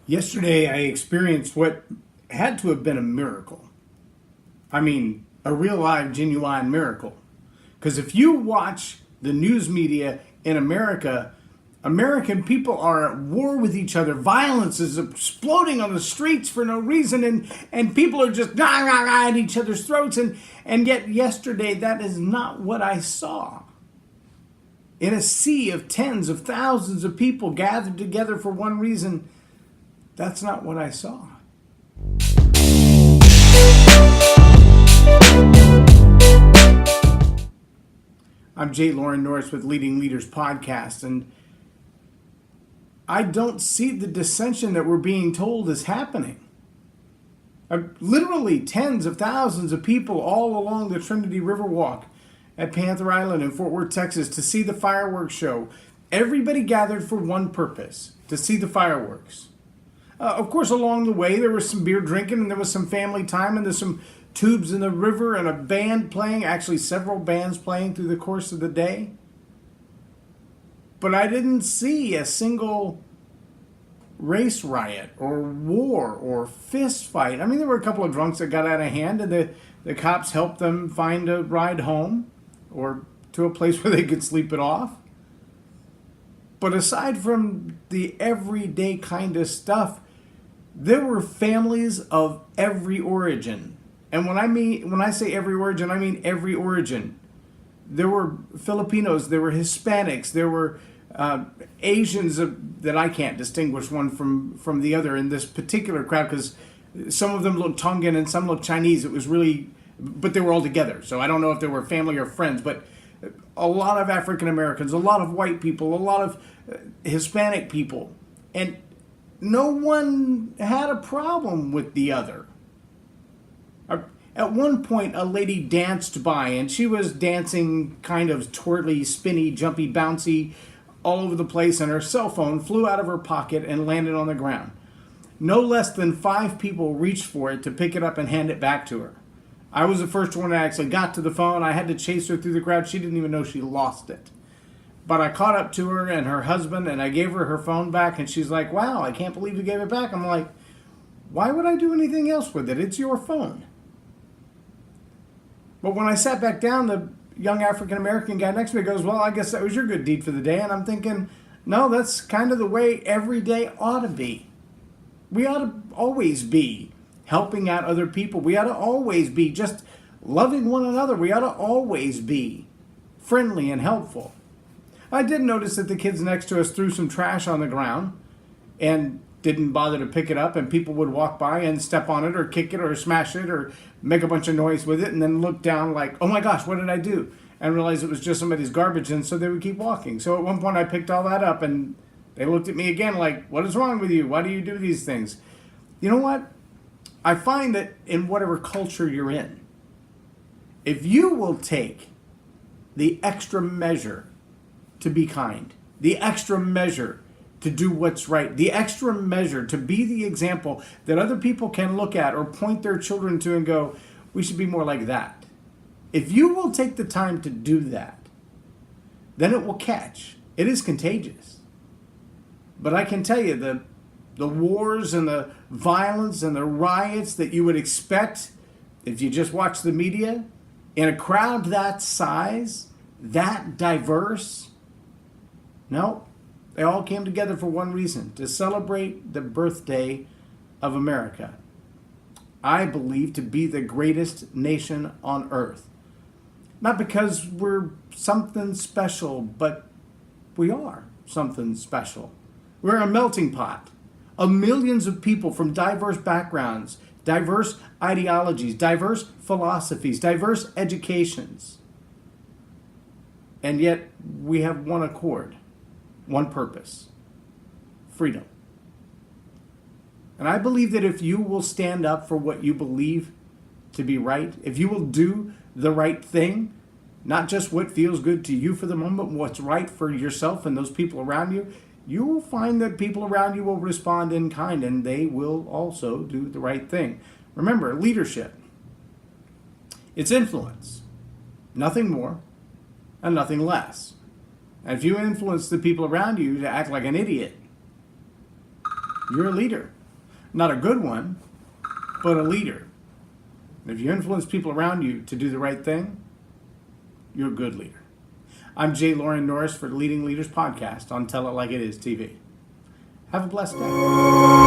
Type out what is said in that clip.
Yesterday, I experienced what had to have been a miracle. I mean, a real live, genuine miracle. Because if you watch the news media in America, American people are at war with each other. Violence is exploding on the streets for no reason, and people are just at each other's throats. And yet, yesterday, that is not what I saw. In a sea of tens of thousands of people gathered together for one reason, that's not what I saw. I'm J Loren Norris with Leading Leaders Podcast, and I don't see the dissension that we're being told is happening. Literally tens of thousands of people all along the Trinity Riverwalk at Panther Island in Fort Worth, Texas, to see the fireworks show. Everybody gathered for one purpose, to see the fireworks. Of course, along the way, there was some beer drinking, and there was some family time, and there's some tubes in the river, and a band playing, actually several bands playing through the course of the day. But I didn't see a single race riot or war or fist fight. I mean, there were a couple of drunks that got out of hand, and the cops helped them find a ride home or to a place where they could sleep it off. But aside from the everyday kind of stuff, there were families of every origin. And when I say every origin, I mean every origin. There were Filipinos, there were Hispanics, there were Asians that I can't distinguish one from the other in this particular crowd, because some of them looked Tongan and some looked Chinese. It was really, but they were all together. So I don't know if they were family or friends, but a lot of African Americans, a lot of white people, a lot of Hispanic people, and no one had a problem with the other. At one point, a lady danced by, and she was dancing kind of twirly, spinny, jumpy, bouncy all over the place, and her cell phone flew out of her pocket and landed on the ground. No less than 5 people reached for it to pick it up and hand it back to her. I was the first one that actually got to the phone. I had to chase her through the crowd. She didn't even know she lost it. But I caught up to her and her husband, and I gave her her phone back, and she's like, "Wow, I can't believe you gave it back." I'm like, "Why would I do anything else with it? It's your phone." But when I sat back down, the young African-American guy next to me goes, "Well, I guess that was your good deed for the day." And I'm thinking, no, that's kind of the way every day ought to be. We ought to always be helping out other people. We ought to always be just loving one another. We ought to always be friendly and helpful. I did notice that the kids next to us threw some trash on the ground and didn't bother to pick it up, and people would walk by and step on it or kick it or smash it or make a bunch of noise with it and then look down like, "Oh my gosh, what did I do?" and realize it was just somebody's garbage, and so they would keep walking. So at one point I picked all that up, and they looked at me again like, "What is wrong with you? Why do you do these things?" You know what? I find that in whatever culture you're in, if you will take the extra measure to be kind, the extra measure to do what's right, the extra measure to be the example that other people can look at or point their children to and go, "We should be more like that." If you will take the time to do that, then it will catch. It is contagious. But I can tell you, the wars and the violence and the riots that you would expect if you just watch the media, in a crowd that size, that diverse, no, they all came together for one reason: to celebrate the birthday of America. I believe to be the greatest nation on earth. Not because we're something special, but we are something special. We're a melting pot of millions of people from diverse backgrounds, diverse ideologies, diverse philosophies, diverse educations. And yet we have one accord, one purpose: freedom. And I believe that if you will stand up for what you believe to be right, if you will do the right thing, not just what feels good to you for the moment, what's right for yourself and those people around you, you will find that people around you will respond in kind, and they will also do the right thing. Remember, leadership, it's influence, nothing more and nothing less. And if you influence the people around you to act like an idiot, you're a leader. Not a good one, but a leader. If you influence people around you to do the right thing, you're a good leader. I'm J Loren Norris for the Leading Leaders Podcast on Tell It Like It Is TV. Have a blessed day.